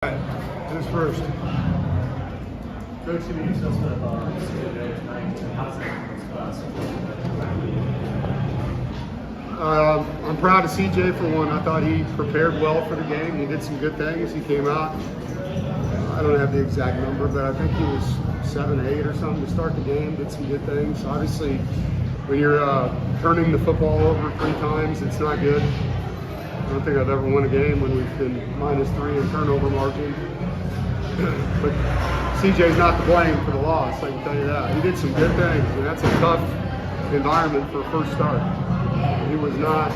Who's first? Coach, you used us with CJ tonight. How's that? I'm proud of CJ for one. I thought he prepared well for the game. He did some good things. He came out. I don't have the exact number, but I think he was 7, 8 or something to start the game. Did some good things. Obviously, when you're turning the football over 3 times, it's not good. I don't think I've ever won a game when we've been -3 in turnover margin. But CJ's not to blame for the loss, I can tell you that. He did some good things, and that's a tough environment for a first start. He was not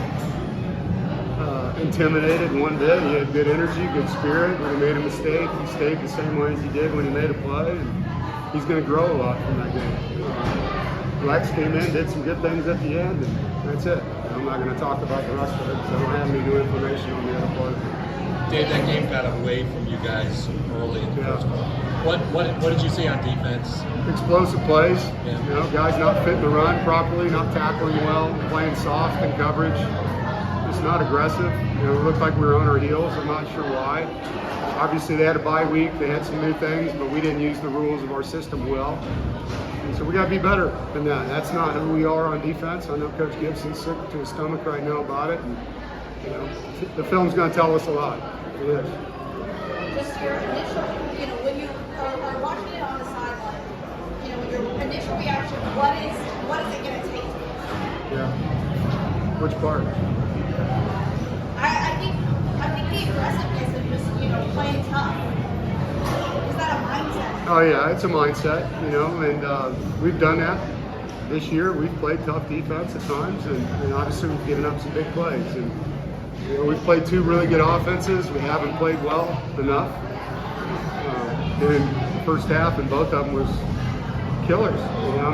intimidated one bit. He had good energy, good spirit. When he made a mistake, he stayed the same way as he did when he made a play, and he's going to grow a lot from that game. Lex came in, did some good things at the end, and that's it. I'm not going to talk about the rest of it because I don't have any new information on the other part. Dave, that game got away from you guys early in the first quarter. What did you see on defense? Explosive plays. Yeah. You know, guys not fitting the run properly, not tackling well, playing soft in coverage. Just not aggressive. You know, it looked like we were on our heels. I'm not sure why. Obviously, they had a bye week. They had some new things, but we didn't use the rules of our system well. And so we got to be better than that. That's not who we are on defense. I know Coach Gibson's sick to his stomach right now about it. And, you know, the film's going to tell us a lot. It is. Just your initial, when you are watching it on the sideline, your initial reaction, what is it going to take? Yeah. Which part? I think the aggressiveness of just, playing tough. Is that a mindset? Oh yeah, it's a mindset, and we've done that this year. We've played tough defense at times, and obviously we've given up some big plays. And we've played 2 really good offenses. We haven't played well enough. In the first half, and both of them was killers.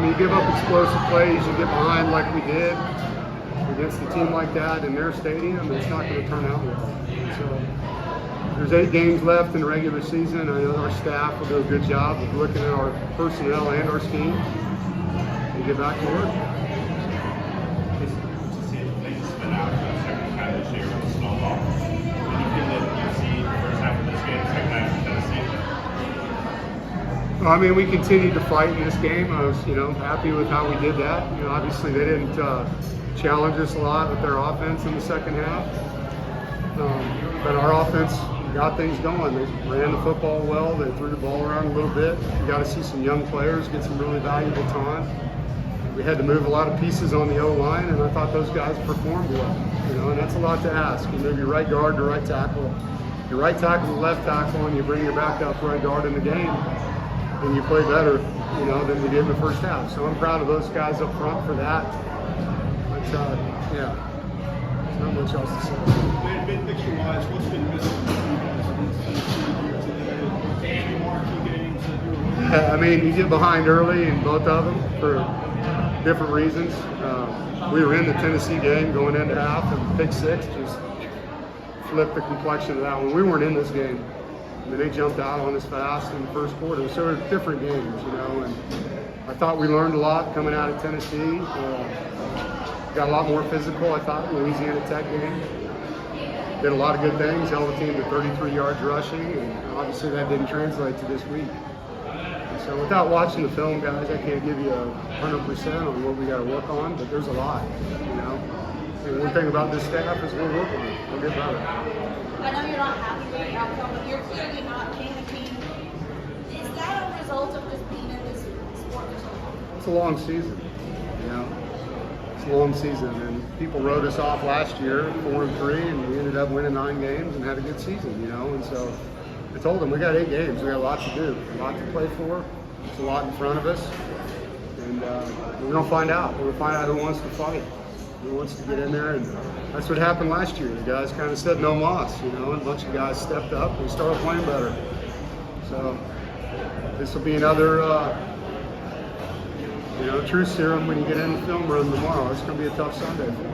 You give up explosive plays, you get behind like we did against a team like that in their stadium, it's not going to turn out well. So there's 8 games left in the regular season. I know our staff will do a good job of looking at our personnel and our scheme and get back to work. I mean, we continued to fight in this game. I was, happy with how we did that. Obviously they didn't challenge us a lot with their offense in the second half. But our offense got things going. They ran the football well. They threw the ball around a little bit. You got to see some young players get some really valuable time. We had to move a lot of pieces on the O-line, and I thought those guys performed well. And that's a lot to ask. You move your right guard to right tackle, your right tackle to left tackle, and you bring your backup right guard in the game, and you play better, than we did in the first half. So I'm proud of those guys up front for that. But yeah, there's not much else to say. Big picture wise, what's been missing I mean, you get behind early in both of them for different reasons. We were in the Tennessee game going into half, and pick 6 just flipped the complexion of that one. We weren't in this game. I mean, they jumped out on us fast in the first quarter. So it was different games, and I thought we learned a lot coming out of Tennessee. Got a lot more physical, I thought, in the Louisiana Tech game. Did a lot of good things, held the team to 33 yards rushing, and obviously that didn't translate to this week. And so without watching the film, guys, I can't give you 100% on what we got to work on, but there's a lot, And one thing about this staff is we'll work on it. We'll get better. I know you're not happy with the outcome, but you're clearly not panicking. Is that a result of just being in this sport for so long? It's a long season, It's a long season, and people wrote us off last year, 4-3, and we ended up winning 9 games and had a good season, And so I told them we got 8 games, we got a lot to do, a lot to play for. There's a lot in front of us, and we're gonna find out. We're gonna find out who wants to fight, who wants to get in there, and that's what happened last year. The guys kind of said no loss, and a bunch of guys stepped up and started playing better. So this will be another. True serum when you get in the film room tomorrow. It's going to be a tough Sunday for me.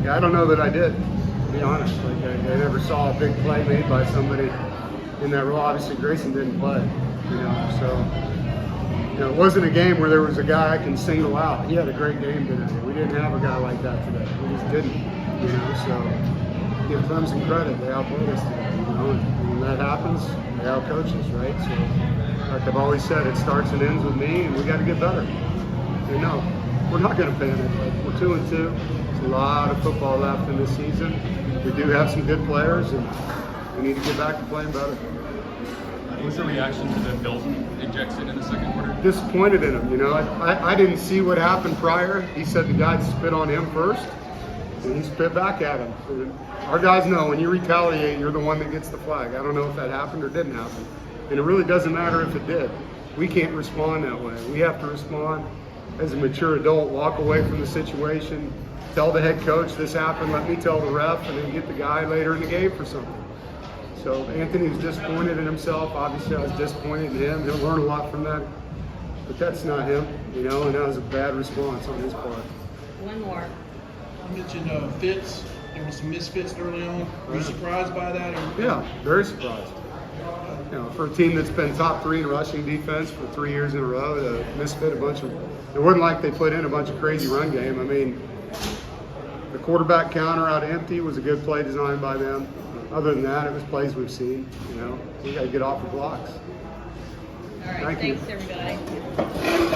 Yeah, I don't know that I did, to be honest. I never saw a big play made by somebody in that role. Obviously, Grayson didn't play, so it wasn't a game where there was a guy I can single out. He had a great game today. We didn't have a guy like that today. We just didn't, So give Clemson credit. They outplayed us today, And when that happens, they outcoach us, right? So, like I've always said, it starts and ends with me, and we got to get better. And no, we're not going to panic. We're 2-2. There's a lot of football left in this season. We do have some good players, and we need to get back to playing better. What was the reaction to the Bill injection in the second quarter? Disappointed in him, I didn't see what happened prior. He said the guy spit on him first, and he spit back at him. Our guys know when you retaliate, you're the one that gets the flag. I don't know if that happened or didn't happen. And it really doesn't matter if it did. We can't respond that way. We have to respond as a mature adult, walk away from the situation, tell the head coach this happened, let me tell the ref, and then get the guy later in the game for something. So Anthony was disappointed in himself. Obviously, I was disappointed in him. He'll learn a lot from that. But that's not him, and that was a bad response on his part. One more. You mentioned fits. There were some misfits early on. Were you surprised by that? Or? Yeah, very surprised. For a team that's been top 3 in rushing defense for 3 years in a row, to misfit a bunch of, it wasn't like they put in a bunch of crazy run game. I mean, the quarterback counter out empty was a good play designed by them. Other than that, it was plays we've seen. We got to get off the blocks. All right, Thank you. thanks everybody.